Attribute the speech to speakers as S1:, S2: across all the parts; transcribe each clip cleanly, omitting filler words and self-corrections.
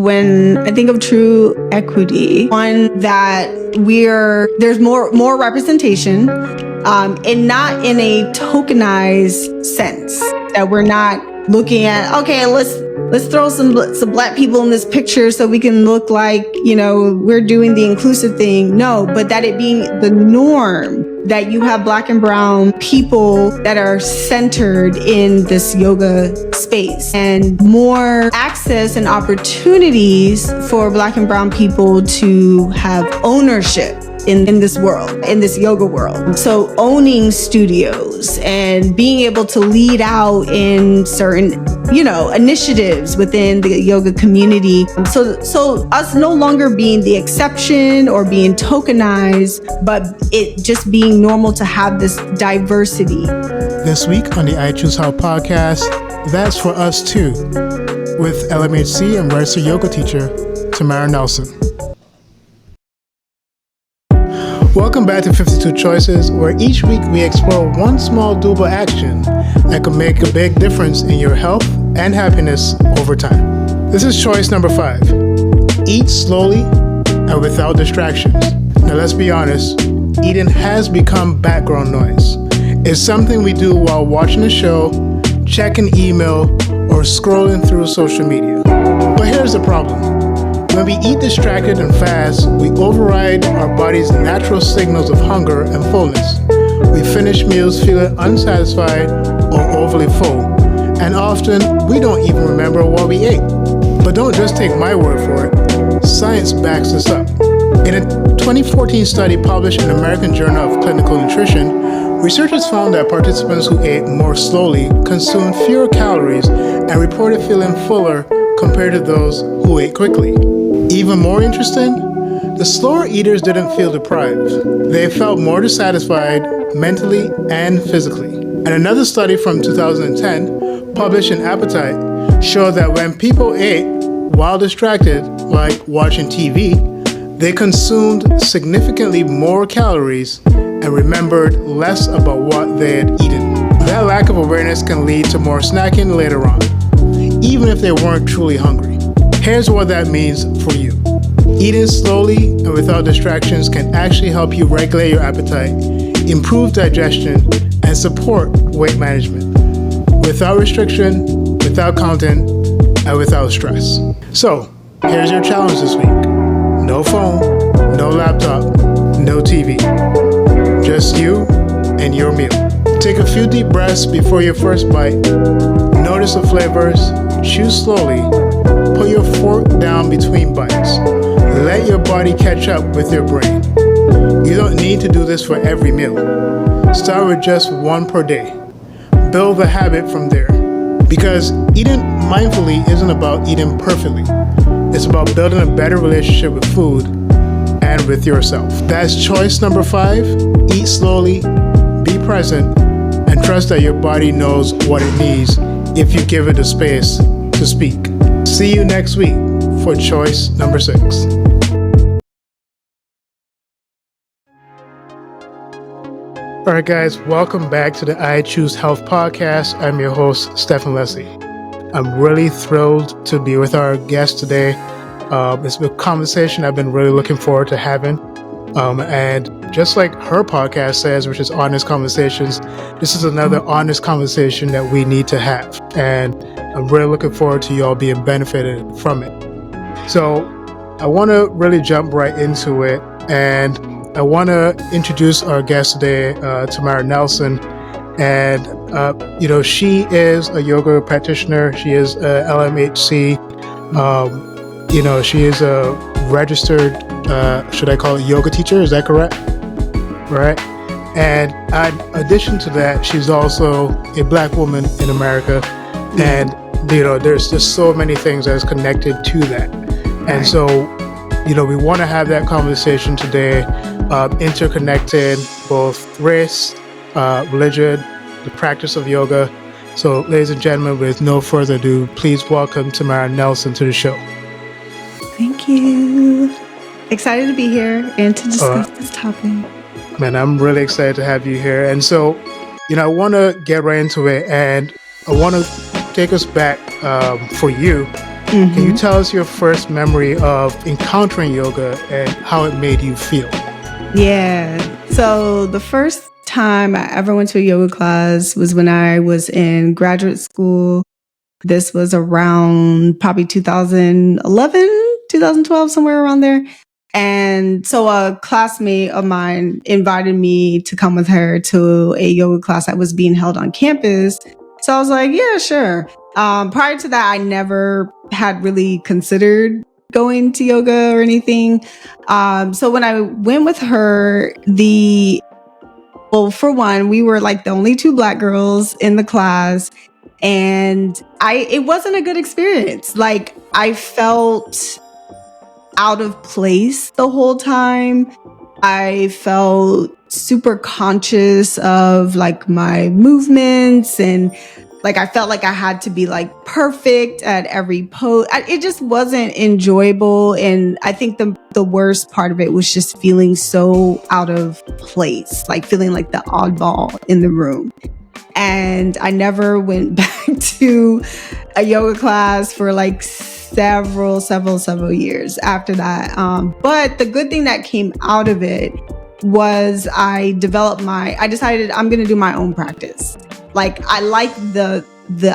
S1: when I think of true equity, one that there's more representation, and not in a tokenized sense, that we're not looking at, okay, let's throw some Black people in this picture so we can look like, we're doing the inclusive thing. No, but that it being the norm that you have Black and brown people that are centered in this yoga space, and more access and opportunities for Black and brown people to have ownership in this world, in this yoga world. So owning studios and being able to lead out in certain, initiatives within the yoga community. So us no longer being the exception or being tokenized, but it just being normal to have this diversity.
S2: This week on the I Choose How podcast, that's for us too, with LMHC and registered yoga teacher, Tamara Nelson. Welcome back to 52 Choices, where each week we explore one small doable action that can make a big difference in your health and happiness over time. This is choice number 5. Eat slowly and without distractions. Now let's be honest, eating has become background noise. It's something we do while watching a show, checking email, or scrolling through social media. But here's the problem. When we eat distracted and fast, we override our body's natural signals of hunger and fullness. We finish meals feeling unsatisfied or overly full, and often we don't even remember what we ate. But don't just take my word for it. Science backs this up. In a 2014 study published in the American Journal of Clinical Nutrition, researchers found that participants who ate more slowly consumed fewer calories and reported feeling fuller compared to those who ate quickly. Even more interesting, the slower eaters didn't feel deprived. They felt more dissatisfied mentally and physically. And another study from 2010, published in Appetite, showed that when people ate while distracted, like watching TV, they consumed significantly more calories and remembered less about what they had eaten. That lack of awareness can lead to more snacking later on, even if they weren't truly hungry. Here's what that means for you. Eating slowly and without distractions can actually help you regulate your appetite, improve digestion, and support weight management. Without restriction, without counting, and without stress. So, here's your challenge this week. No phone, no laptop, no TV. Just you and your meal. Take a few deep breaths before your first bite. Notice the flavors, chew slowly. Put your fork down between bites. Let your body catch up with your brain. You don't need to do this for every meal. Start with just one per day. Build the habit from there. Because eating mindfully isn't about eating perfectly. It's about building a better relationship with food and with yourself. That's choice number 5. Eat slowly, be present, and trust that your body knows what it needs if you give it the space to speak. See you next week for choice number 6. All right, guys, welcome back to the I Choose Health podcast. I'm your host, Stephen Leslie. I'm really thrilled to be with our guest today. It's a conversation I've been really looking forward to having. And just like her podcast says, which is Honest Conversations, this is another honest conversation that we need to have. And I'm really looking forward to you all being benefited from it. So I want to really jump right into it. And I want to introduce our guest today, Tamara Nelson. And, she is a yoga practitioner. She is a LMHC. She is a registered, should I call it yoga teacher? Is that correct? Right. And in addition to that, she's also a Black woman in America. And, there's just so many things that is connected to that. And so, we want to have that conversation today, interconnected both race, religion, the practice of yoga. So, ladies and gentlemen, with no further ado, please welcome Tamara Nelson to the show.
S1: Thank you. Excited to be here and to discuss this topic.
S2: Man, I'm really excited to have you here. And so, I want to get right into it, and I want to take us back for you Can you tell us your first memory of encountering yoga and how it made you feel?
S1: Yeah. So the first time I ever went to a yoga class was when I was in graduate school. This was around probably 2011, 2012, somewhere around there. And so a classmate of mine invited me to come with her to a yoga class that was being held on campus. So I was like, yeah, sure. Prior to that, I never had really considered going to yoga or anything. So when I went with her, well, for one, we were like the only two Black girls in the class. And it wasn't a good experience. Like, I felt out of place the whole time. I felt super conscious of like my movements, and like I felt like I had to be like perfect at every pose. It just wasn't enjoyable. And I think the worst part of it was just feeling so out of place, like feeling like the oddball in the room. And I never went back to a yoga class for like several years after that. But the good thing that came out of it was I decided I'm going to do my own practice. Like, I like the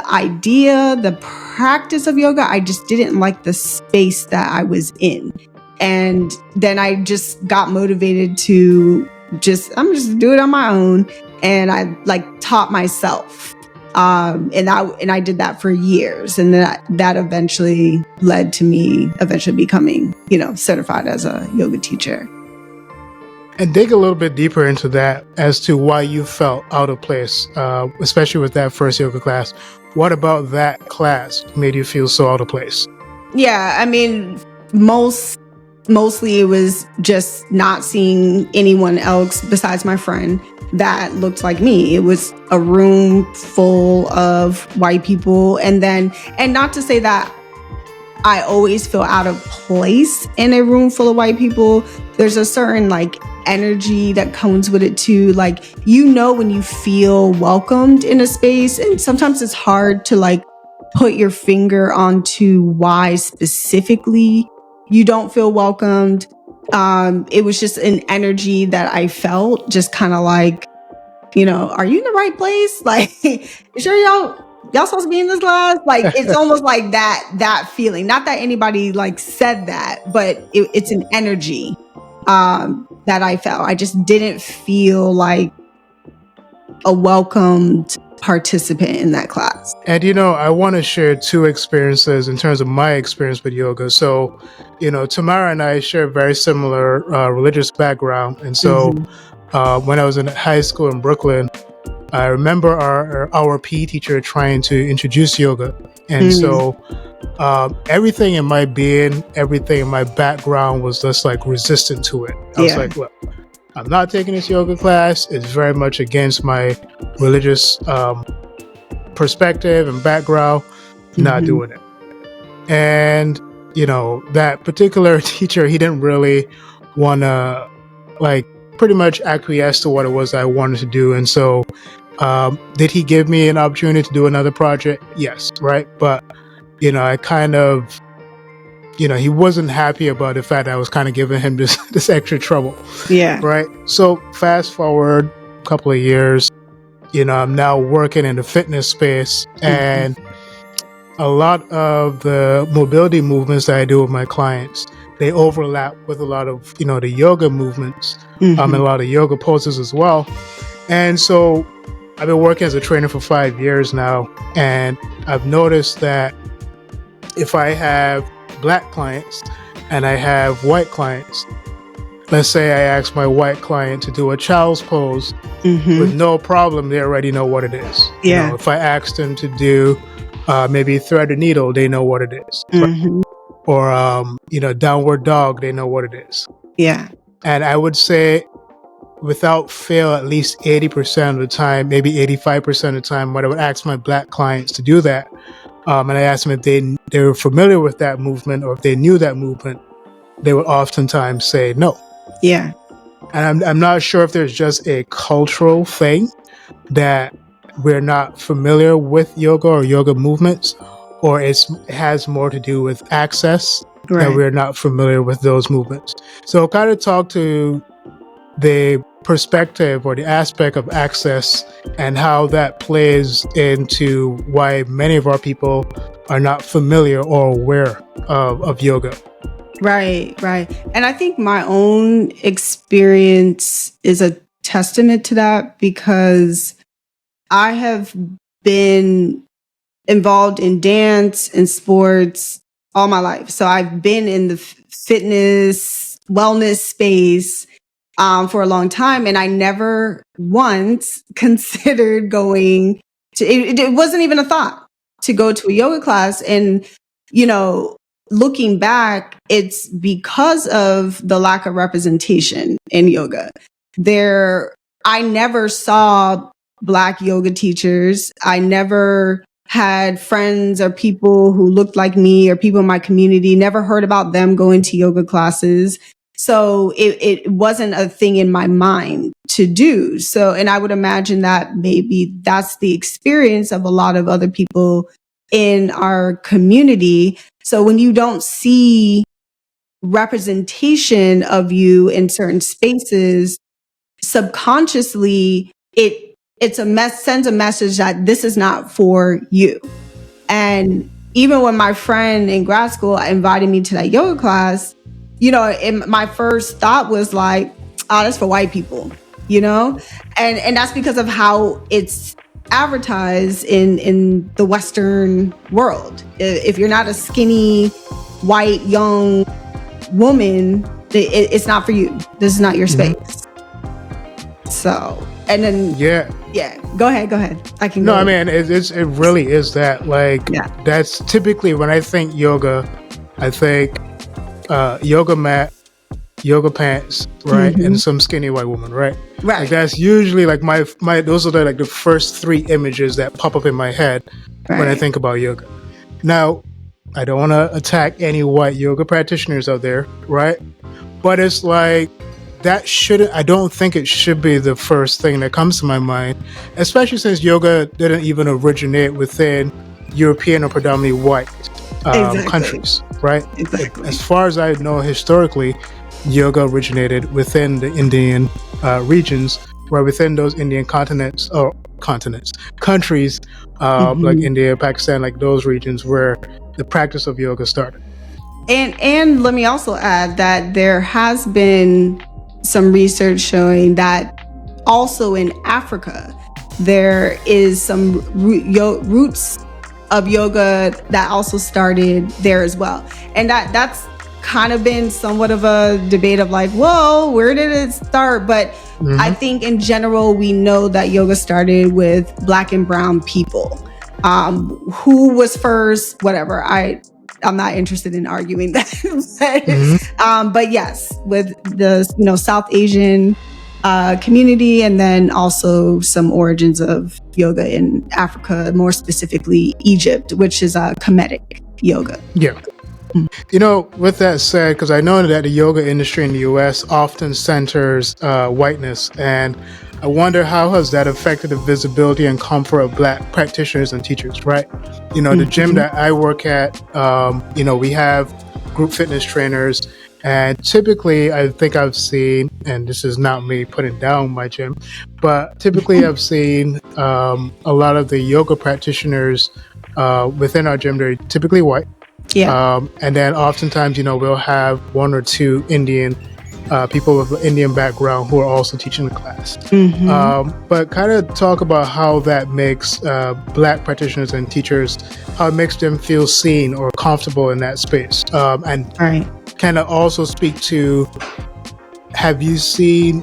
S1: idea, the practice of yoga. I just didn't like the space that I was in. And then I just got motivated to I'm just do it on my own. And I like taught myself. And I did that for years. And that eventually led to me becoming, certified as a yoga teacher.
S2: And dig a little bit deeper into that as to why you felt out of place, especially with that first yoga class. What about that class made you feel so out of place?
S1: Yeah, I mean, mostly it was just not seeing anyone else besides my friend that looked like me. It was a room full of white people. And not to say that I always feel out of place in a room full of white people. There's a certain like energy that comes with it too. Like, when you feel welcomed in a space, and sometimes it's hard to like put your finger onto why specifically you don't feel welcomed. It was just an energy that I felt, just kind of like, are you in the right place? Like, you sure y'all supposed to be in this class? Like, it's almost like that feeling. Not that anybody like said that, but it's an energy that I felt. I just didn't feel like a welcomed participant in that class.
S2: And, I want to share two experiences in terms of my experience with yoga. So, Tamara and I share a very similar religious background. And so when I was in high school in Brooklyn, I remember our PE teacher trying to introduce yoga. And so everything in my being, everything in my background was just like resistant to it. I was like, look, I'm not taking this yoga class. It's very much against my religious perspective and background, not doing it. And, that particular teacher, he didn't really want to like pretty much acquiesce to what it was I wanted to do. And so did he give me an opportunity to do another project? Yes. Right. But, I kind of, he wasn't happy about the fact that I was kind of giving him this extra trouble.
S1: Yeah.
S2: Right. So fast forward a couple of years, I'm now working in the fitness space, and a lot of the mobility movements that I do with my clients, they overlap with a lot of, the yoga movements, and a lot of yoga poses as well. And so I've been working as a trainer for 5 years now, and I've noticed that if I have Black clients and I have white clients, let's say I ask my white client to do a child's pose with no problem, they already know what it is.
S1: Yeah.
S2: If I ask them to do maybe thread a needle, they know what it is. Or, downward dog, they know what it is.
S1: Yeah.
S2: And I would say without fail, at least 80% of the time, maybe 85% of the time, when I would ask my Black clients to do that, and I asked them if they were familiar with that movement or if they knew that movement, they would oftentimes say no.
S1: Yeah.
S2: And I'm not sure if there's just a cultural thing that we're not familiar with yoga or yoga movements, or it has more to do with access,
S1: Right.
S2: that we're not familiar with those movements. So kind of talk to the perspective or the aspect of access and how that plays into why many of our people are not familiar or aware of yoga.
S1: Right. And I think my own experience is a testament to that, because I have been involved in dance and sports all my life. So I've been in the fitness, wellness space for a long time. And I never once considered going to, it wasn't even a thought to go to a yoga class. And, looking back, it's because of the lack of representation in yoga. I never saw Black yoga teachers. I never had friends or people who looked like me or people in my community, never heard about them going to yoga classes. So it wasn't a thing in my mind to do. So, and I would imagine that maybe that's the experience of a lot of other people in our community. So when you don't see representation of you in certain spaces, subconsciously, sends a message that this is not for you. And even when my friend in grad school invited me to that yoga class, my first thought was like, oh, that's for white people, and that's because of how it's advertised in the Western world. If you're not a skinny, white, young woman, it's not for you. This is not your space. So, and then go ahead. I can.
S2: No, I mean it really is that. Like, that's typically when I think yoga, I think yoga mat, yoga pants, right, and some skinny white woman, right. Like, that's usually like my those are the first three images that pop up in my head when I think about yoga. Now, I don't want to attack any white yoga practitioners out there, right? But it's like, I don't think it should be the first thing that comes to my mind, especially since yoga didn't even originate within European or predominantly white countries, right?
S3: Exactly.
S2: As far as I know, historically, yoga originated within the Indian regions, where within those Indian countries, like India, Pakistan, like those regions where the practice of yoga started.
S1: And let me also add that there has been some research showing that also in Africa, there is some roots of yoga that also started there as well. And that's kind of been somewhat of a debate of like, whoa, where did it start? But I think in general, we know that yoga started with Black and brown people. Who was first, whatever. I'm not interested in arguing that. But yes, with the South Asian community, and then also some origins of yoga in Africa, more specifically Egypt, which is Kemetic yoga.
S2: Yeah. With that said, because I know that the yoga industry in the U.S. often centers whiteness, and I wonder how has that affected the visibility and comfort of Black practitioners and teachers, right? The gym that I work at, we have group fitness trainers, and typically I think I've seen, and this is not me putting down my gym, but typically I've seen a lot of the yoga practitioners within our gym, they're typically white.
S1: Yeah.
S2: And then oftentimes, we'll have one or two Indian people with an Indian background who are also teaching the class. But kind of talk about how that makes Black practitioners and teachers, how it makes them feel seen or comfortable in that space. And kind of also speak to, have you seen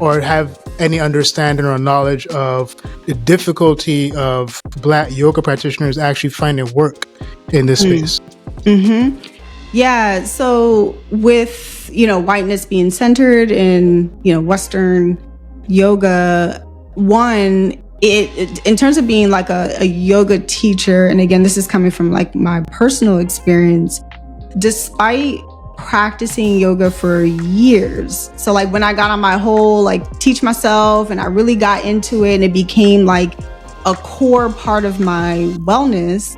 S2: or have any understanding or knowledge of the difficulty of Black yoga practitioners actually finding work in this space?
S1: Yeah. So with, whiteness being centered in, Western yoga, one, it in terms of being like a yoga teacher, and again, this is coming from like my personal experience, despite practicing yoga for years. So like when I got on my whole, like teach myself, and I really got into it and it became like a core part of my wellness,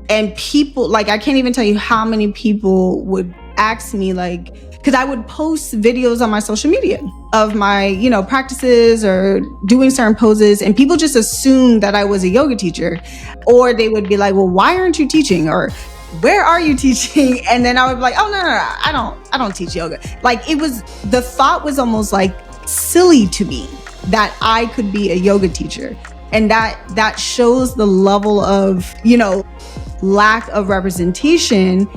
S1: And people, like, I can't even tell you how many people would ask me, like, because I would post videos on my social media of my, practices or doing certain poses, and people just assumed that I was a yoga teacher. Or they would be like, well, why aren't you teaching? Or where are you teaching? And then I would be like, oh, no, I don't teach yoga. Like, the thought was almost like silly to me that I could be a yoga teacher. And that shows the level of, lack of representation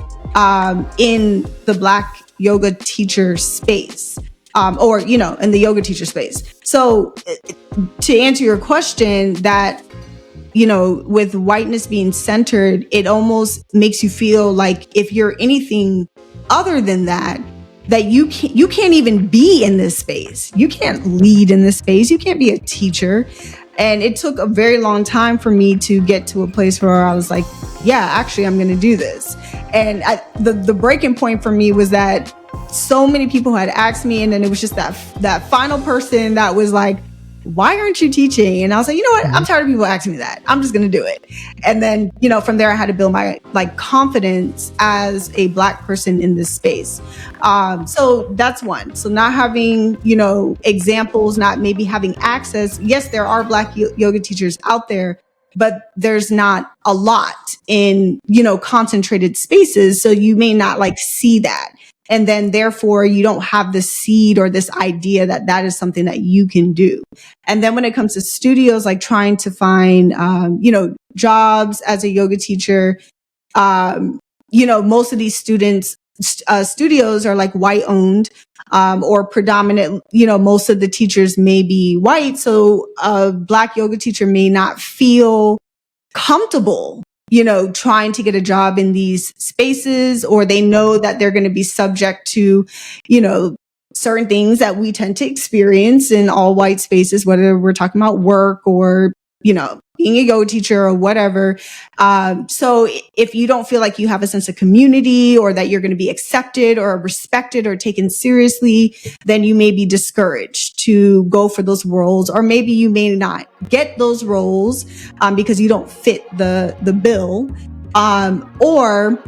S1: in the Black yoga teacher space, or, in the yoga teacher space. So to answer your question, that, with whiteness being centered, it almost makes you feel like if you're anything other than that you can't even be in this space. You can't lead in this space. You can't be a teacher. And it took a very long time for me to get to a place where I was like, yeah, actually, I'm going to do this. And the breaking point for me was that so many people had asked me, and then it was just that final person that was like, why aren't you teaching? And I was like, you know what? I'm tired of people asking me that. I'm just going to do it. And then, from there, I had to build my confidence as a Black person in this space. So that's one. So not having, examples, not maybe having access. Yes, there are Black yoga teachers out there, but there's not a lot in, concentrated spaces. So you may not see that. And then therefore you don't have the seed or this idea that is something that you can do. And then when it comes to studios, like trying to find, jobs as a yoga teacher, most of these studios are like white owned, or predominant, most of the teachers may be white. So a Black yoga teacher may not feel comfortable trying to get a job in these spaces, or they know that they're going to be subject to, certain things that we tend to experience in all white spaces, whether we're talking about work or, being a yoga teacher or whatever. So if you don't feel like you have a sense of community, or that you're going to be accepted or respected or taken seriously, then you may be discouraged to go for those roles, or maybe you may not get those roles because you don't fit the bill, or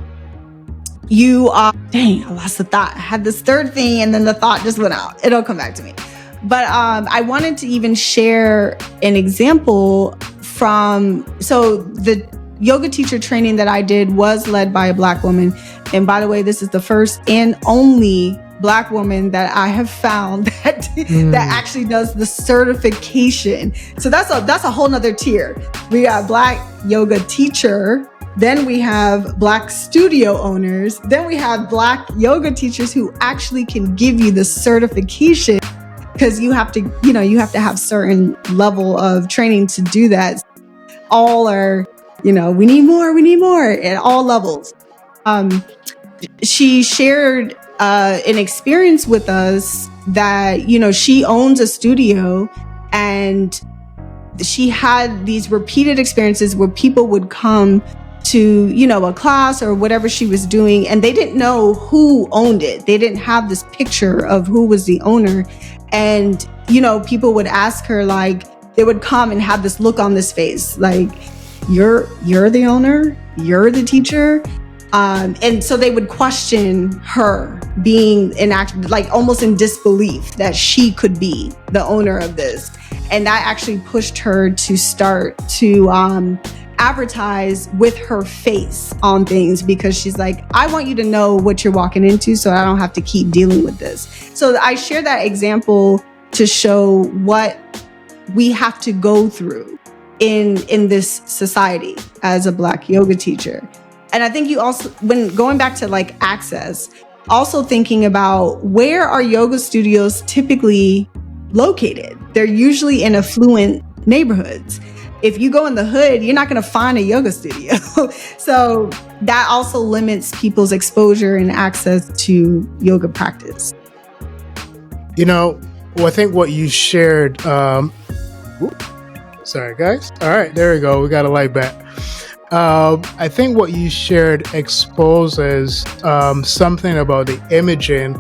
S1: you dang, I lost the thought. I had this third thing and then the thought just went out. It'll come back to me. But I wanted to even share an example so the yoga teacher training that I did was led by a Black woman. And by the way, this is the first and only Black woman that I have found that actually does the certification. So that's a whole nother tier. We got Black yoga teacher, then we have Black studio owners, then we have Black yoga teachers who actually can give you the certification, because you have to have certain level of training to do that. All are, we need more at all levels. She shared an experience with us that, she owns a studio, and she had these repeated experiences where people would come to, a class or whatever she was doing, and they didn't know who owned it. They didn't have this picture of who was the owner. And, people would ask her, like, they would come and have this look on this face, like, you're the owner, you're the teacher. And so they would question her being almost in disbelief that she could be the owner of this. And that actually pushed her to start to advertise with her face on things, because she's like, I want you to know what you're walking into, so I don't have to keep dealing with this. So I share that example to show what we have to go through in this society as a Black yoga teacher. And I think you also, when going back to access, also thinking about where are yoga studios typically located. They're usually in affluent neighborhoods. If you go in the hood, you're not going to find a yoga studio. So that also limits people's exposure and access to yoga practice.
S2: I think what you shared, sorry guys. All right, there we go. We got a light back. I think what you shared exposes something about the imaging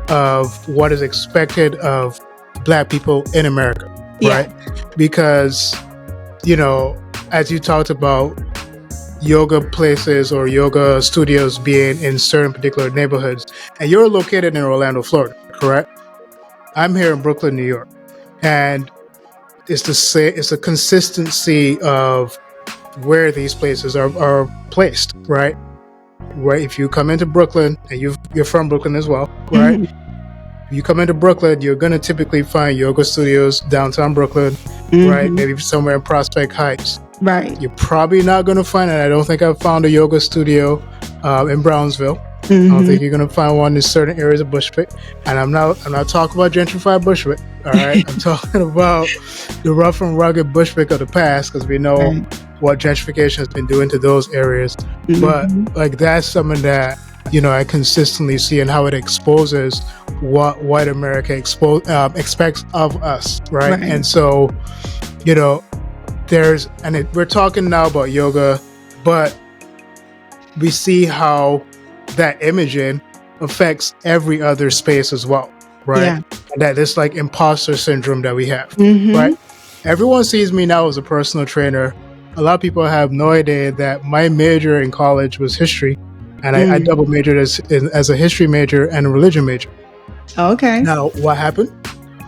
S2: of what is expected of Black people in America, right? Because, as you talked about, yoga places or yoga studios being in certain particular neighborhoods. And you're located in Orlando, Florida, correct? I'm here in Brooklyn, New York. And it's the consistency of where these places are placed, right? Right. If you come into Brooklyn, and you're from Brooklyn as well, right? Mm-hmm. You come into Brooklyn, you're gonna typically find yoga studios downtown Brooklyn, right? Maybe somewhere in Prospect Heights.
S1: Right.
S2: You're probably not gonna find it. I don't think I've found a yoga studio in Brownsville. I don't think you're gonna find one in certain areas of Bushwick. And I'm not talking about gentrified Bushwick. All right. I'm talking about the rough and rugged Bushwick of the past, because we know what gentrification has been doing to those areas. But like, that's something that, I consistently see, and how it exposes what white America expects of us, right? And so, we're talking now about yoga, but we see how that imaging affects every other space as well, right? Yeah. And that this like imposter syndrome that we have, right? Everyone sees me now as a personal trainer. A lot of people have no idea that my major in college was history, and I double majored as a history major and a religion major.
S1: Okay.
S2: Now, what happened?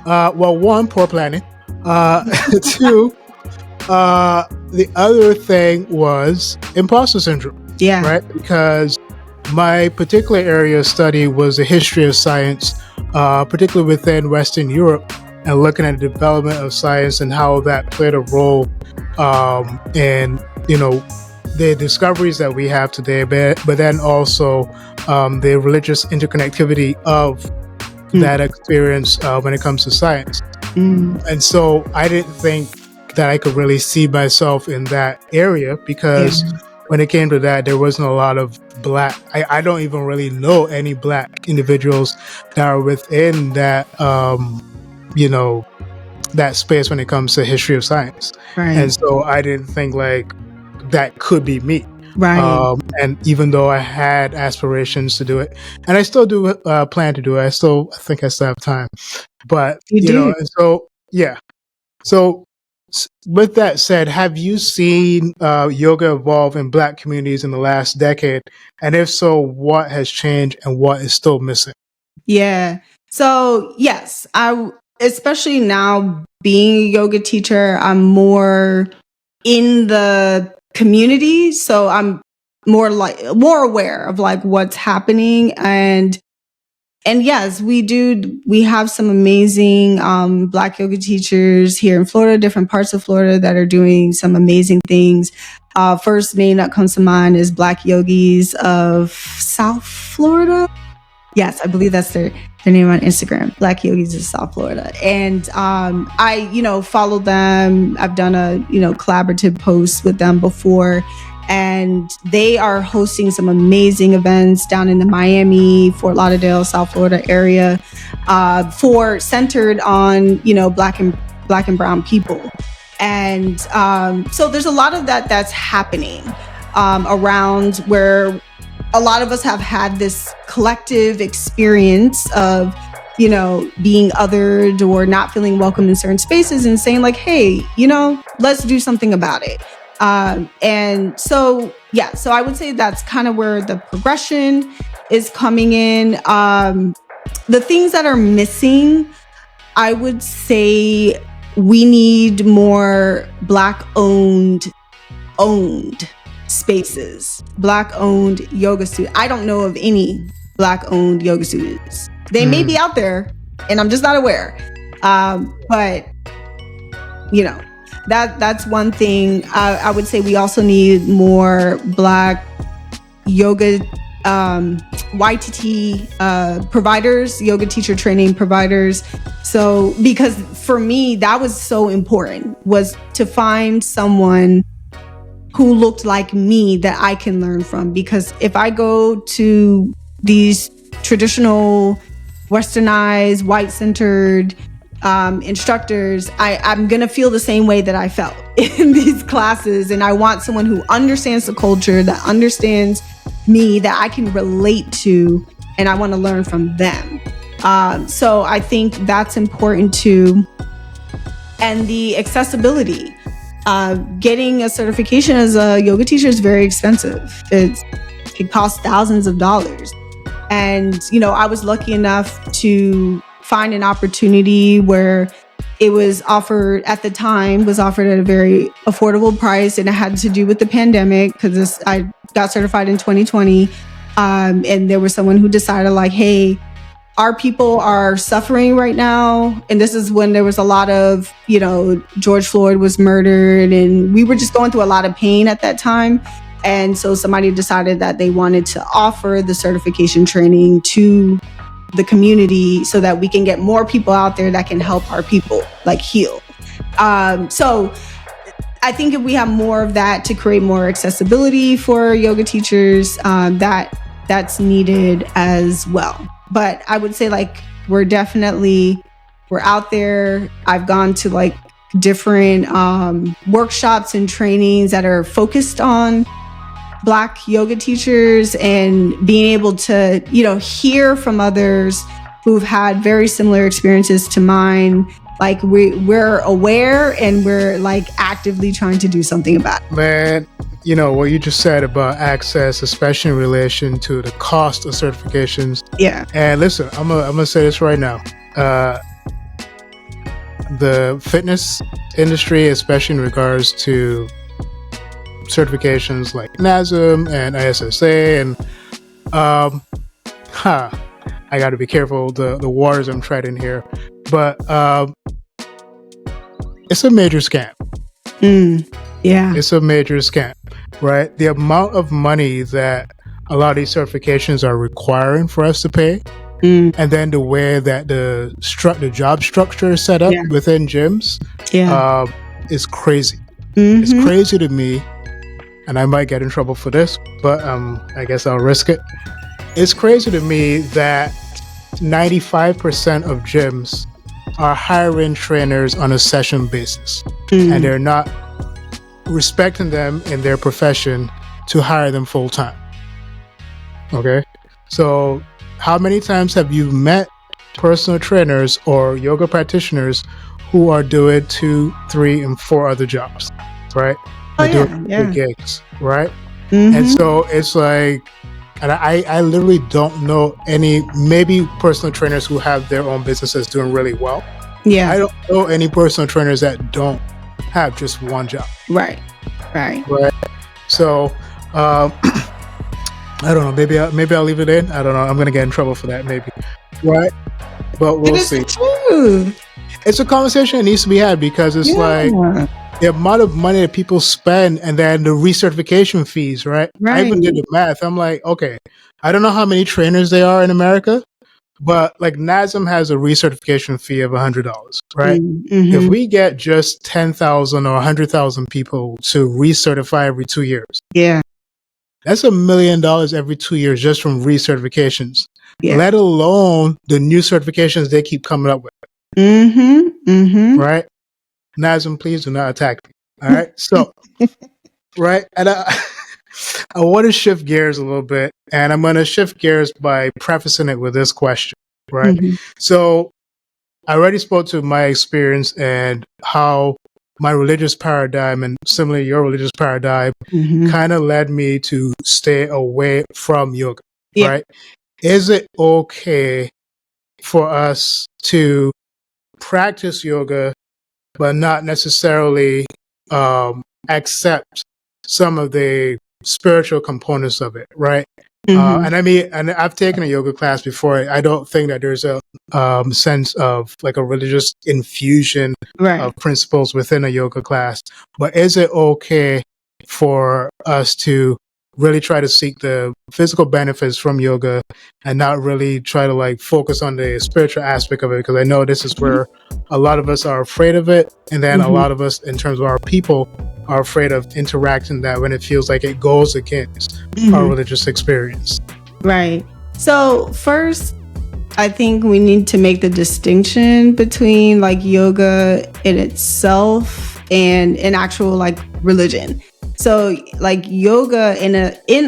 S2: Well, one, poor planning. Two, the other thing was imposter syndrome.
S1: Yeah.
S2: Right? Because my particular area of study was the history of science, particularly within Western Europe, and looking at the development of science and how that played a role in, the discoveries that we have today, but then also the religious interconnectivity of that experience when it comes to science. And so I didn't think that I could really see myself in that area, because when it came to that, there wasn't a lot of Black. I don't even really know any Black individuals that are within that, that space when it comes to history of science.
S1: Right.
S2: And so I didn't think like that could be me.
S1: Right.
S2: And even though I had aspirations to do it, and I still do plan to do it, I think I still have time. But, and so, yeah. So with that said, have you seen yoga evolve in Black communities in the last decade? And if so, what has changed and what is still missing?
S1: Yeah. So yes, especially now being a yoga teacher, I'm more in the community. So I'm more aware of like what's happening. And yes, we have some amazing Black yoga teachers here in Florida, different parts of Florida, that are doing some amazing things. First name that comes to mind is Black Yogis of South Florida. Yes, I believe that's their name on Instagram, Black Yogis of South Florida. And I, followed them. I've done a, collaborative post with them before. And they are hosting some amazing events down in the Miami, Fort Lauderdale, South Florida area, centered on, Black and brown people. And so there's a lot of that's happening around, where a lot of us have had this collective experience of, being othered or not feeling welcome in certain spaces, and saying like, hey, let's do something about it. And so, yeah, so I would say that's kind of where the progression is coming in. The things that are missing, I would say we need more Black owned spaces, Black owned yoga studios. I don't know of any Black owned yoga studios. They may be out there and I'm just not aware. But that's one thing. I would say we also need more Black yoga YTT providers, yoga teacher training providers. So, because for me, that was so important, was to find someone who looked like me that I can learn from. Because if I go to these traditional, westernized, white-centered instructors, I'm going to feel the same way that I felt in these classes. And I want someone who understands the culture, that understands me, that I can relate to, and I want to learn from them. So I think that's important too. And the accessibility. getting a certification as a yoga teacher is very expensive. It costs thousands of dollars. And, I was lucky enough to find an opportunity where it was offered at a very affordable price. And it had to do with the pandemic because I got certified in 2020. And there was someone who decided like, hey, our people are suffering right now. And this is when there was a lot of, George Floyd was murdered and we were just going through a lot of pain at that time. And so somebody decided that they wanted to offer the certification training to the community so that we can get more people out there that can help our people like heal. So I think if we have more of that to create more accessibility for yoga teachers, that's needed as well. But I would say like we're out there. I've gone to like different workshops and trainings that are focused on Black yoga teachers and being able to, hear from others who've had very similar experiences to mine. Like we're aware and we're like actively trying to do something about it.
S2: Man, what you just said about access, especially in relation to the cost of certifications.
S1: Yeah.
S2: And listen, I'm gonna say this right now. The fitness industry, especially in regards to certifications like NASM and ISSA, and I got to be careful the waters I'm treading here, but it's a major scam.
S1: Yeah,
S2: it's a major scam, right? The amount of money that a lot of these certifications are requiring for us to pay, and then the way that the job structure is set up within gyms, is crazy. It's crazy to me, and I might get in trouble for this, but I guess I'll risk it. It's crazy to me that 95% of gyms are hiring trainers on a session basis, and they're not respecting them in their profession to hire them full time. Okay, so how many times have you met personal trainers or yoga practitioners who are doing 2, 3, and 4 other jobs, right? Doing gigs, right? And so it's like, and I literally don't know any, maybe personal trainers who have their own businesses doing really well.
S1: Yeah.
S2: I don't know any personal trainers that don't have just one job.
S1: Right.
S2: So, I don't know. Maybe I'll leave it in. I don't know. I'm gonna get in trouble for that. Maybe, right? But we'll see.
S1: True.
S2: It's a conversation that needs to be had because it's like the amount of money that people spend and then the recertification fees, right? I even did the math. I'm like, okay, I don't know how many trainers there are in America, but like NASM has a recertification fee of $100, right? If we get just 10,000 or 100,000 people to recertify every 2 years, that's $1 million every 2 years just from recertifications, let alone the new certifications they keep coming up with. Right? NASM, please do not attack me. All right. So, right. And I want to shift gears a little bit, and I'm going to shift gears by prefacing it with this question, right? So I already spoke to my experience and how my religious paradigm, and similarly your religious paradigm, kind of led me to stay away from yoga, right? Is it okay for us to practice yoga but not necessarily accept some of the spiritual components of it, right? And I mean, and I've taken a yoga class before. I don't think that there's a sense of like a religious infusion of principles within a yoga class. But is it okay for us to really try to seek the physical benefits from yoga and not really try to like focus on the spiritual aspect of it? Because I know this is where a lot of us are afraid of it. And then a lot of us, in terms of our people, are afraid of interacting that when it feels like it goes against our religious experience.
S1: Right. So first, I think we need to make the distinction between like yoga in itself and an actual like religion. So like yoga in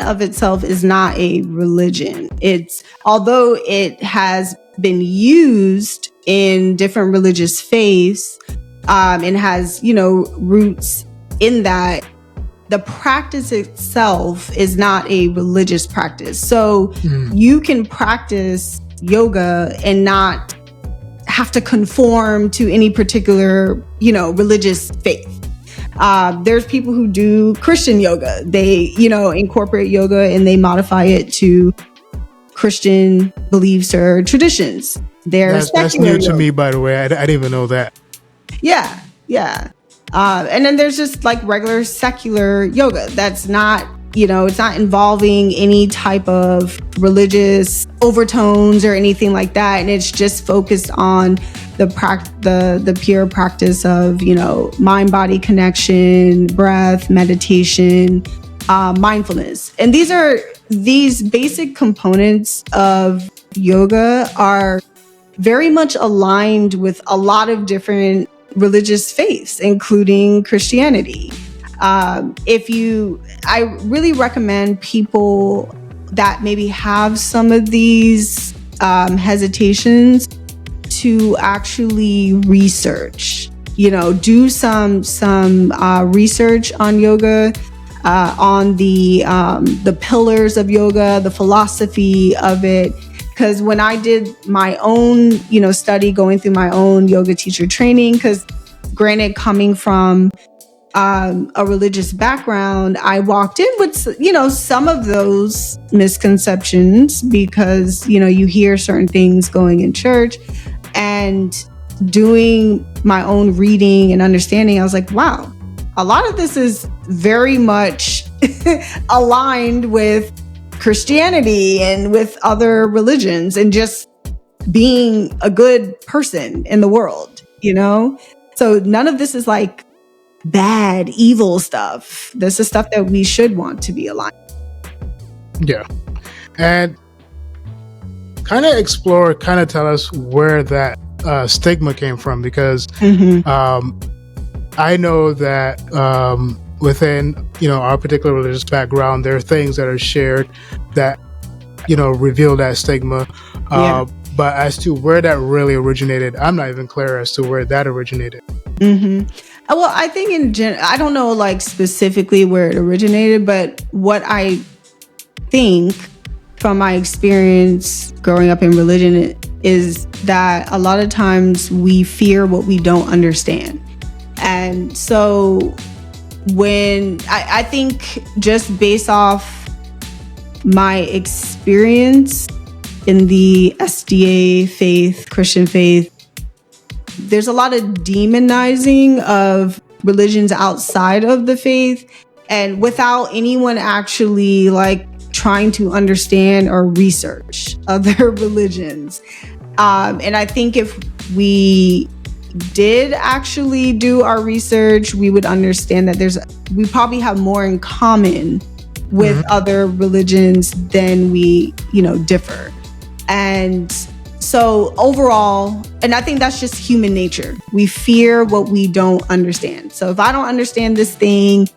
S1: of itself is not a religion. It's, although it has been used in different religious faiths, and has, roots in that the practice itself is not a religious practice. So you can practice yoga and not have to conform to any particular, religious faith. There's people who do Christian yoga. They, incorporate yoga and they modify it to Christian beliefs or traditions.
S2: That's new to me, by the way. I didn't even know that.
S1: Yeah. And then there's just like regular secular yoga. That's not, it's not involving any type of religious overtones or anything like that. And it's just focused on the pure practice of, mind-body connection, breath, meditation, mindfulness. And these basic components of yoga are very much aligned with a lot of different religious faiths, including Christianity. I really recommend people that maybe have some of these hesitations to actually research, do some research on yoga, on the pillars of yoga, the philosophy of it. Because when I did my own, study, going through my own yoga teacher training, because granted, coming from a religious background, I walked in with, some of those misconceptions because, you hear certain things going in church. And doing my own reading and understanding, I was like, wow, a lot of this is very much aligned with Christianity and with other religions and just being a good person in the world, So none of this is like bad, evil stuff. This is stuff that we should want to be aligned.
S2: Yeah. And kind of tell us where that stigma came from, because I know that within, our particular religious background, there are things that are shared that, reveal that stigma. But as to where that really originated, I'm not even clear as to where that originated.
S1: Well, I think in general, I don't know like specifically where it originated, but what I think from my experience growing up in religion is that a lot of times we fear what we don't understand. And so when I think just based off my experience in the SDA faith, Christian faith, there's a lot of demonizing of religions outside of the faith, and without anyone actually like trying to understand or research other religions. And I think if we did actually do our research, we would understand that we probably have more in common with other religions than we, differ. And so overall, and I think that's just human nature. We fear what we don't understand. So if I don't understand this thing,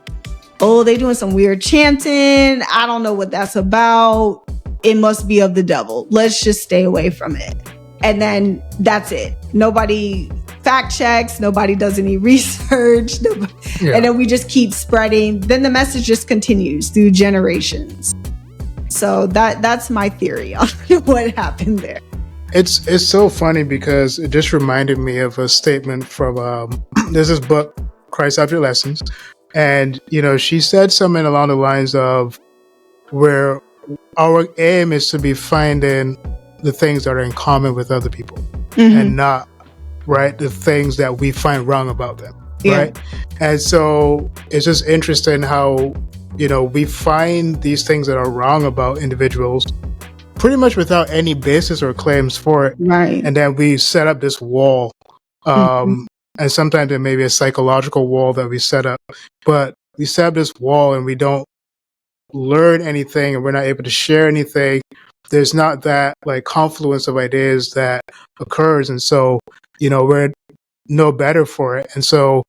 S1: they doing some weird chanting, I don't know what that's about, it must be of the devil. Let's just stay away from it. And then that's it. Nobody fact checks, nobody does any research, and then we just keep spreading. Then the message just continues through generations. So that's my theory on what happened there.
S2: It's so funny because it just reminded me of a statement from there's this book, Christ After Lessons, and she said something along the lines of where our aim is to be finding the things that are in common with other people and not the things that we find wrong about them, right? And so it's just interesting how we find these things that are wrong about individuals pretty much without any basis or claims for it.
S1: Right.
S2: And then we set up this wall. And sometimes it may be a psychological wall that we set up. But we set up this wall and we don't learn anything and we're not able to share anything. There's not that like confluence of ideas that occurs. And so, we're no better for it. And so,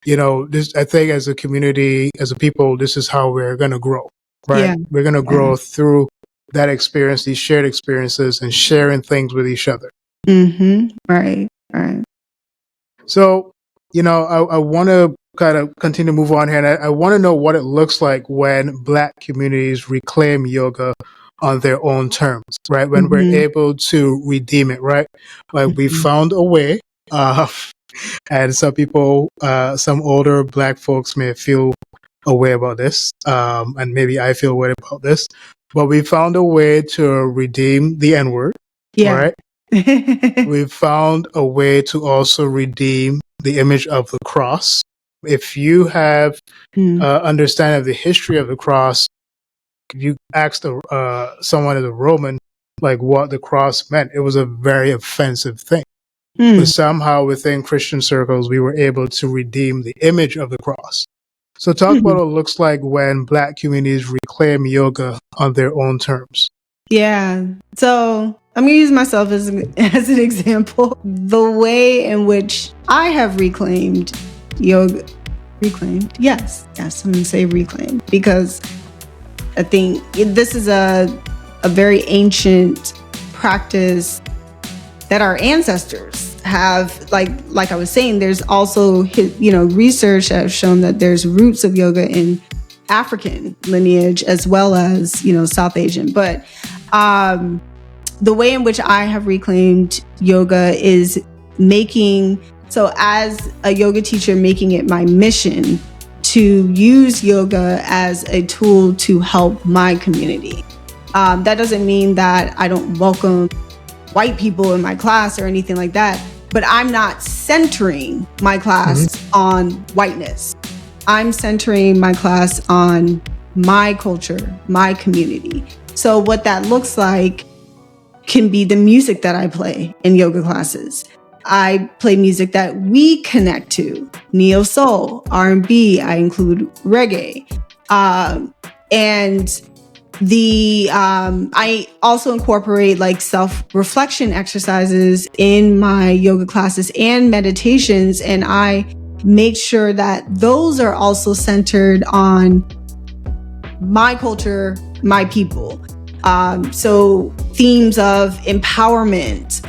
S2: this, I think as a community, as a people, this is how we're going to grow, right? Yeah. We're going to grow through that experience, these shared experiences, and sharing things with each other.
S1: Right.
S2: So, I want to kind of continue to move on here, and I want to know what it looks like when Black communities reclaim yoga on their own terms, right? When we're able to redeem it, right? Like we found a way, and some people, some older Black folks may feel a way about this, and maybe I feel a way about this, but we found a way to redeem the N-word, right? We found a way to also redeem the image of the cross. If you have understanding of the history of the cross, you asked someone as a Roman, like what the cross meant. It was a very offensive thing. But somehow within Christian circles, we were able to redeem the image of the cross. So talk about what it looks like when Black communities reclaim yoga on their own terms.
S1: Yeah. So I'm going to use myself as an example. The way in which I have reclaimed yoga, Yes, I'm going to say reclaimed, because I think this is a very ancient practice that our ancestors have. Like I was saying, there's also, research that has shown that there's roots of yoga in African lineage as well as, South Asian. But the way in which I have reclaimed yoga is as a yoga teacher, making it my mission to use yoga as a tool to help my community. That doesn't mean that I don't welcome white people in my class or anything like that, but I'm not centering my class on whiteness. I'm centering my class on my culture, my community. So what that looks like can be the music that I play in yoga classes. I play music that we connect to, neo soul, R&B. I include reggae, and I also incorporate like self-reflection exercises in my yoga classes and meditations, and I make sure that those are also centered on my culture, my people. So themes of empowerment,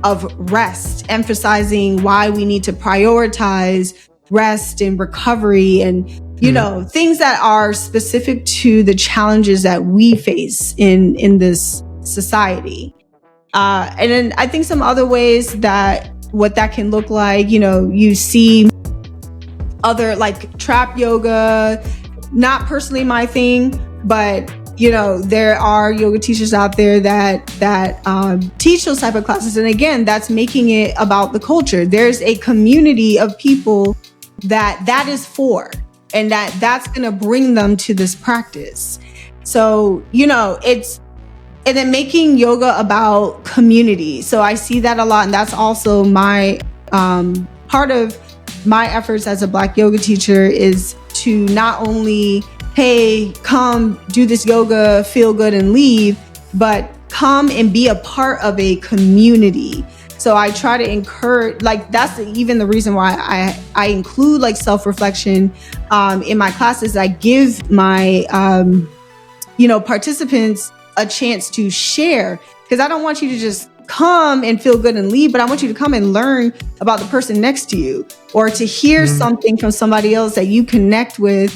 S1: of rest, emphasizing why we need to prioritize rest and recovery, and things that are specific to the challenges that we face in this society. And then I think some other ways that what that can look like, you see other like trap yoga, not personally my thing, but there are yoga teachers out there that teach those type of classes. And again, that's making it about the culture. There's a community of people that is for, and that's going to bring them to this practice. So, and then making yoga about community. So I see that a lot. And that's also my, part of my efforts as a Black yoga teacher is to not only, hey, come do this yoga, feel good and leave, but come and be a part of a community. So I try to encourage, that's even the reason why I include self-reflection in my classes. I give my, participants a chance to share, because I don't want you to just come and feel good and leave, but I want you to come and learn about the person next to you, or to hear something from somebody else that you connect with.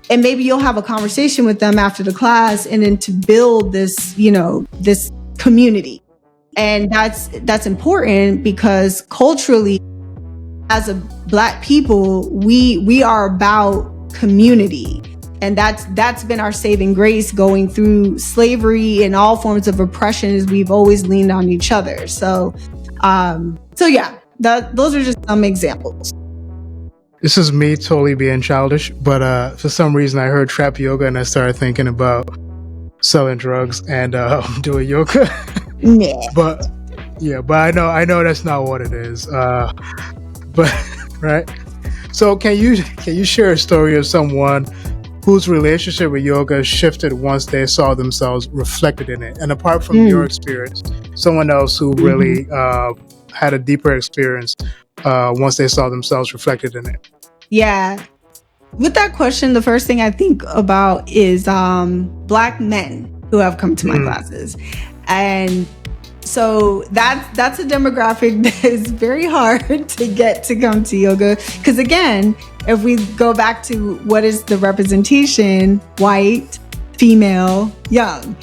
S1: And maybe you'll have a conversation with them after the class, and then to build this, this community. And that's important, because culturally, as a Black people, we are about community. And that's been our saving grace going through slavery and all forms of oppression, is we've always leaned on each other. So yeah, those are just some examples.
S2: This is me totally being childish, but for some reason I heard trap yoga and I started thinking about selling drugs and doing yoga.
S1: Yeah.
S2: But I know that's not what it is. But right. So can you share a story of someone whose relationship with yoga shifted once they saw themselves reflected in it? And apart from your experience, someone else who really had a deeper experience once they saw themselves reflected in it.
S1: Yeah. With that question, the first thing I think about is Black men who have come to my classes. And So that's a demographic that is very hard to get to come to yoga. Because again, if we go back to what is the representation, white, female, young,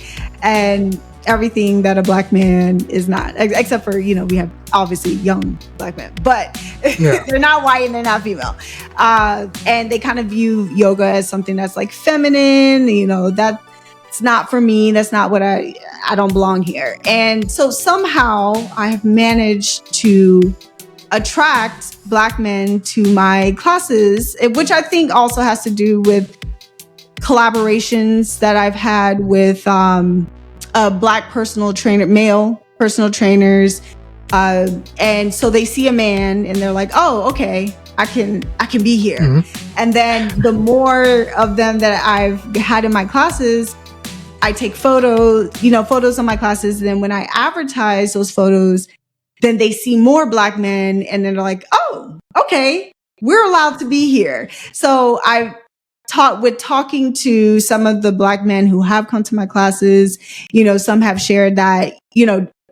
S1: and everything that a Black man is not, except for, we have obviously young Black men, but they're not white and they're not female. And they kind of view yoga as something that's like feminine, that's not for me. That's not what I don't belong here. And so somehow I have managed to attract Black men to my classes, which I think also has to do with collaborations that I've had with Black personal trainer, male personal trainers. And so they see a man and they're like, oh, okay, I can be here. Mm-hmm. And then the more of them that I've had in my classes, I take photos of my classes. And then when I advertise those photos, then they see more Black men and then they're like, oh, okay, we're allowed to be here. So I've talking to some of the Black men who have come to my classes, some have shared that,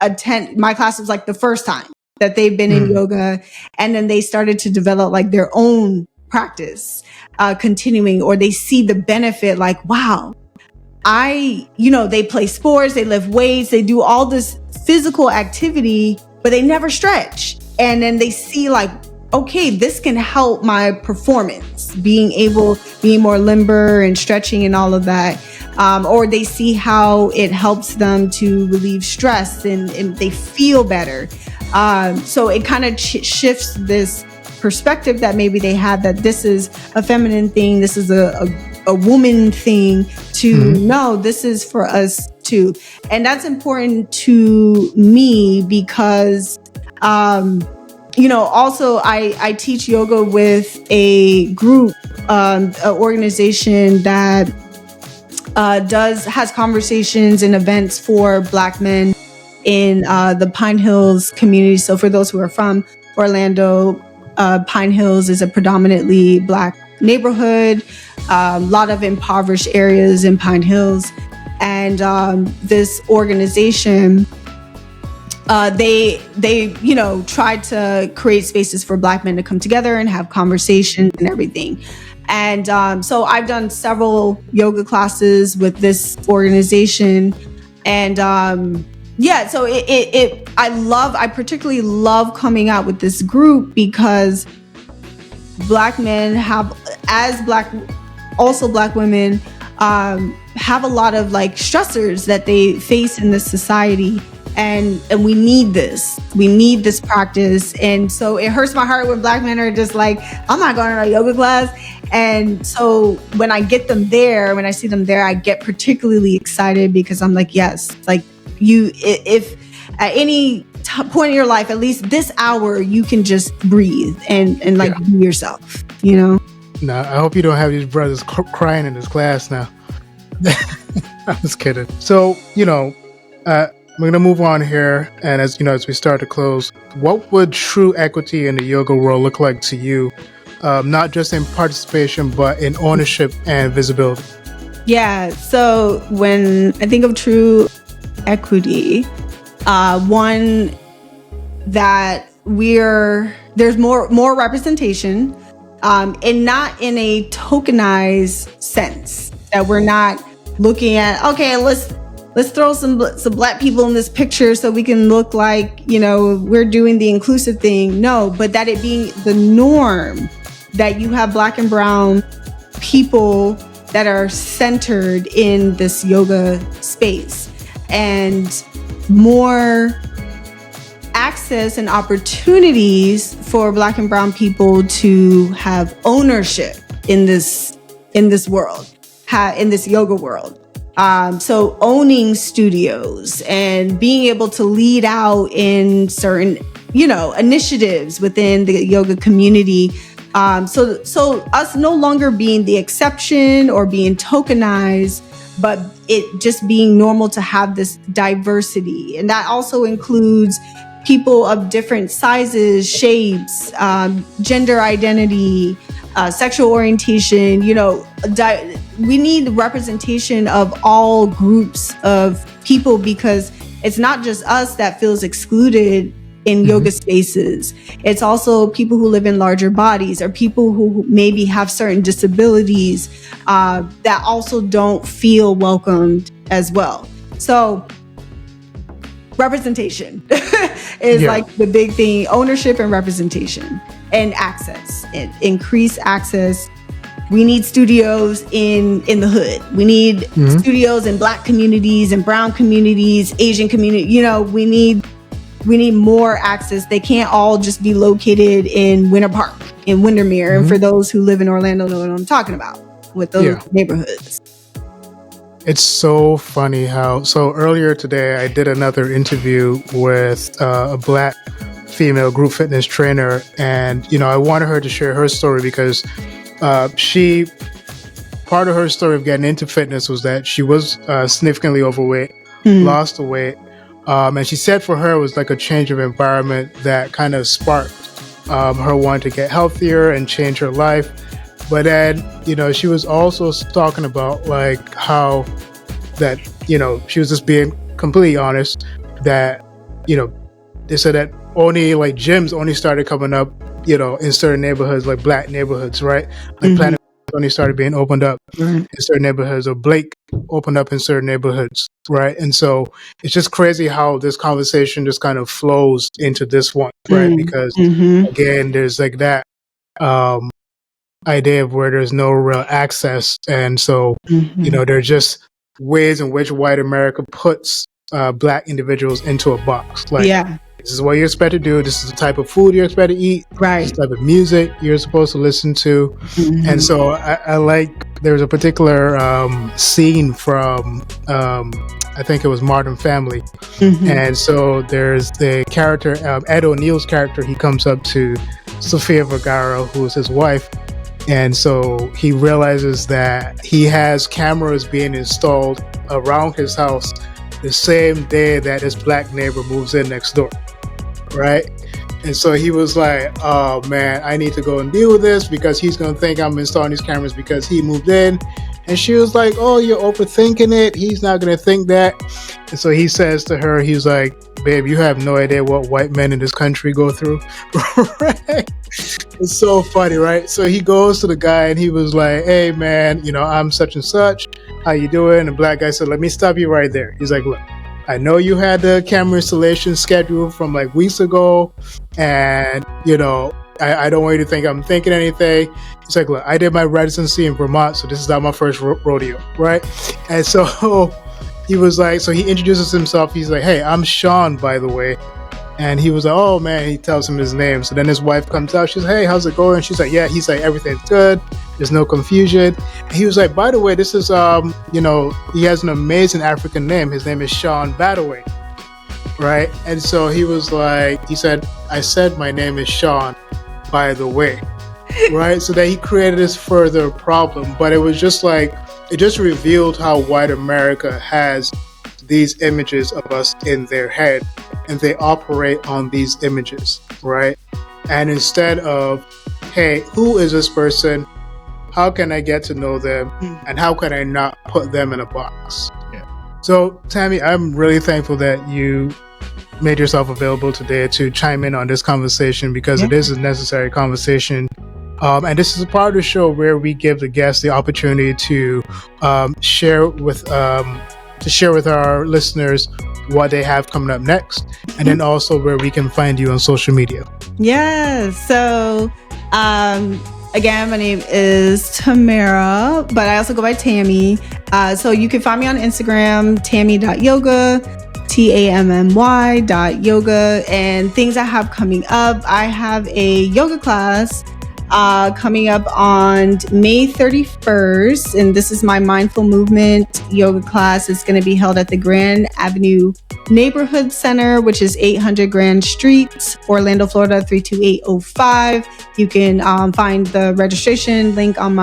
S1: attend my classes like the first time that they've been in yoga. And then they started to develop like their own practice, continuing, or they see the benefit like, wow, they play sports, they lift weights, they do all this physical activity, but they never stretch. And then they see like, okay, this can help my performance, being more limber and stretching and all of that. Or they see how it helps them to relieve stress and they feel better. So it kind of shifts this perspective that maybe they had that this is a feminine thing, this is a woman thing, to no, this is for us too. And that's important to me because, also I teach yoga with a group, an organization that has conversations and events for Black men in the Pine Hills community. So for those who are from Orlando, Pine Hills is a predominantly Black neighborhood, a lot of impoverished areas in Pine Hills. And this organization, they tried to create spaces for Black men to come together and have conversations and everything. And so I've done several yoga classes with this organization. And so I particularly love coming out with this group because Black men also Black women have a lot of like stressors that they face in this society. And we need this practice. And so it hurts my heart when Black men are just like, I'm not going to a yoga class. And so when I get them there, when I see them there, I get particularly excited because I'm like, yes, like if at any point in your life, at least this hour, you can just breathe and be yourself, No,
S2: I hope you don't have these brothers crying in this class now. I'm just kidding. So, we're going to move on here. And as we start to close, what would true equity in the yoga world look like to you? Not just in participation, but in ownership and visibility.
S1: Yeah. So when I think of true equity, one that there's more representation, and not in a tokenized sense, that we're not looking at, okay, let's throw some Black people in this picture so we can look like, we're doing the inclusive thing. No, but that it being the norm that you have Black and brown people that are centered in this yoga space, and more access and opportunities for Black and brown people to have ownership in this world, in this yoga world. So owning studios and being able to lead out in certain, initiatives within the yoga community. So us no longer being the exception or being tokenized, but it just being normal to have this diversity. And that also includes people of different sizes, shapes, gender identity, sexual orientation. We need representation of all groups of people because it's not just us that feels excluded in yoga spaces. It's also people who live in larger bodies, or people who maybe have certain disabilities that also don't feel welcomed as well. So representation is like the big thing. Ownership and representation and access, increase access. We need studios in the hood. We need studios in Black communities and brown communities, Asian community. You know, we need more access. They can't all just be located in Winter Park, in Windermere. And for those who live in Orlando know what I'm talking about with those neighborhoods.
S2: It's so funny how, so earlier today, I did another interview with a Black female group fitness trainer. And, you know, I wanted her to share her story because part of her story of getting into fitness was that she was significantly overweight, lost the weight. And she said for her, it was like a change of environment that kind of sparked her wanting to get healthier and change her life. But then, you know, she was also talking about like how that, you know, she was just being completely honest that, you know, they said that only like gyms only started coming up, you know, in certain neighborhoods, like Black neighborhoods, right? Like Planet only started being opened up in certain neighborhoods, or Blake opened up in certain neighborhoods, right? And so it's just crazy how this conversation just kind of flows into this one, right? Because again, there's like that idea of where there's no real access. And so, you know, there's just ways in which white America puts Black individuals into a box. Like, this is what you're expected to do. This is the type of food you're expected to eat.
S1: Right.
S2: This is the type of music you're supposed to listen to. And so I like, there's a particular scene from, I think it was Modern Family. And so there's the character, Ed O'Neill's character, he comes up to Sofia Vergara, who is his wife. And so he realizes that he has cameras being installed around his house the same day that his Black neighbor moves in next door, right? And so he was like, oh man, I need to go and deal with this because he's going to think I'm installing these cameras because he moved in. And she was like, oh, you're overthinking it. He's not going to think that. And so he says to her, he's like, babe, you have no idea what white men in this country go through. Right? It's so funny, right? So he goes to the guy and he was like, hey man, you know, I'm such and such. How you doing? And the Black guy said, let me stop you right there. He's like, look, I know you had the camera installation scheduled from like weeks ago. And, you know, I don't want you to think I'm thinking anything. He's like, look, I did my residency in Vermont, so this is not my first rodeo, right? And so he was like, so he introduces himself. He's like, hey, I'm Sean, by the way. And he was like, oh man, he tells him his name. So then his wife comes out. She's like, hey, how's it going? She's like, yeah. He's like, everything's good. There's no confusion. And he was like, by the way, this is, you know, he has an amazing African name. His name is Sean Badaway, right? And so he was like, he said, I said my name is Sean, by the way, right? So that he created this further problem. But it was just like, it just revealed how white America has these images of us in their head, and they operate on these images, right? And instead of, hey, who is this person? How can I get to know them? And how can I not put them in a box? So, Tammy, I'm really thankful that you made yourself available today to chime in on this conversation, because it is a necessary conversation. And this is a part of the show where we give the guests the opportunity to share with our listeners what they have coming up next, and then also where we can find you on social media.
S1: Yes. So, again, my name is Tamara, but I also go by Tammy. So you can find me on Instagram, tammy.yoga, tammy.yoga, and things I have coming up. I have a yoga class coming up on May 31st, and this is my mindful movement yoga class. It's going to be held at the Grand Avenue Neighborhood Center, which is 800 Grand Street, Orlando, Florida 32805. You can find the registration link on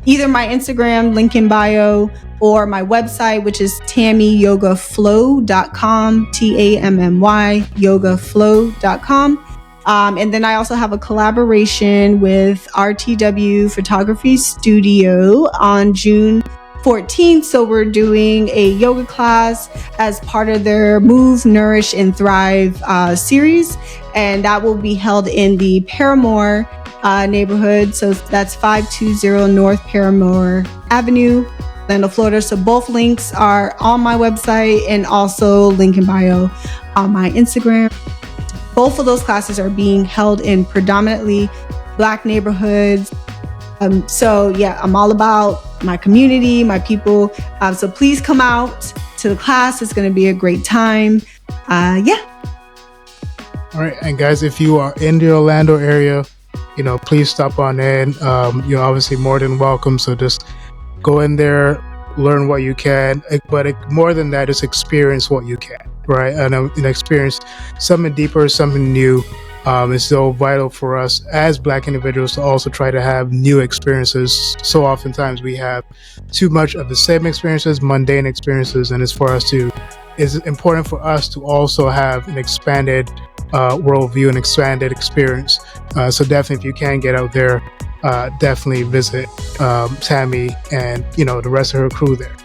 S1: either my Instagram link in bio or my website, which is tammyyogaflow.com, TAMMY yogaflow.com. And then I also have a collaboration with RTW Photography Studio on June 14th. So we're doing a yoga class as part of their Move, Nourish, and Thrive series. And that will be held in the Paramore neighborhood. So that's 520 North Paramore Avenue, Orlando, Florida. So both links are on my website and also link in bio on my Instagram. Both of those classes are being held in predominantly Black neighborhoods. So yeah, I'm all about my community, my people. So please come out to the class. It's going to be a great time. Yeah.
S2: All right. And guys, if you are in the Orlando area, please stop on in. You're obviously more than welcome. So just go in there, learn what you can, but more than that, just experience what you can, right? And experience something deeper, something new. It's so vital for us as Black individuals to also try to have new experiences. So oftentimes we have too much of the same experiences, mundane experiences, and it's important for us to also have an expanded worldview and expanded experience. So definitely, if you can get out there, definitely visit Tammy and the rest of her crew there.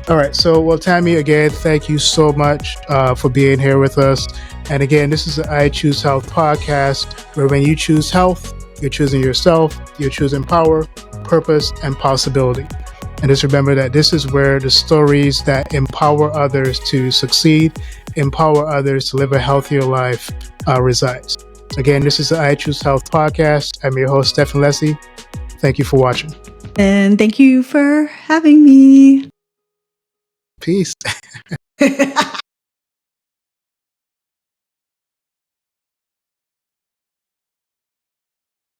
S2: All right, so Tammy, again, thank you so much for being here with us. And again, this is the I Choose Health podcast, where when you choose health, you're choosing yourself, you're choosing power, purpose, and possibility. And just remember that this is where the stories that empower others to succeed, empower others to live a healthier life resides. Again, this is the I Choose Health podcast. I'm your host, Stephen Leslie. Thank you for watching.
S1: And thank you for having me.
S2: Peace.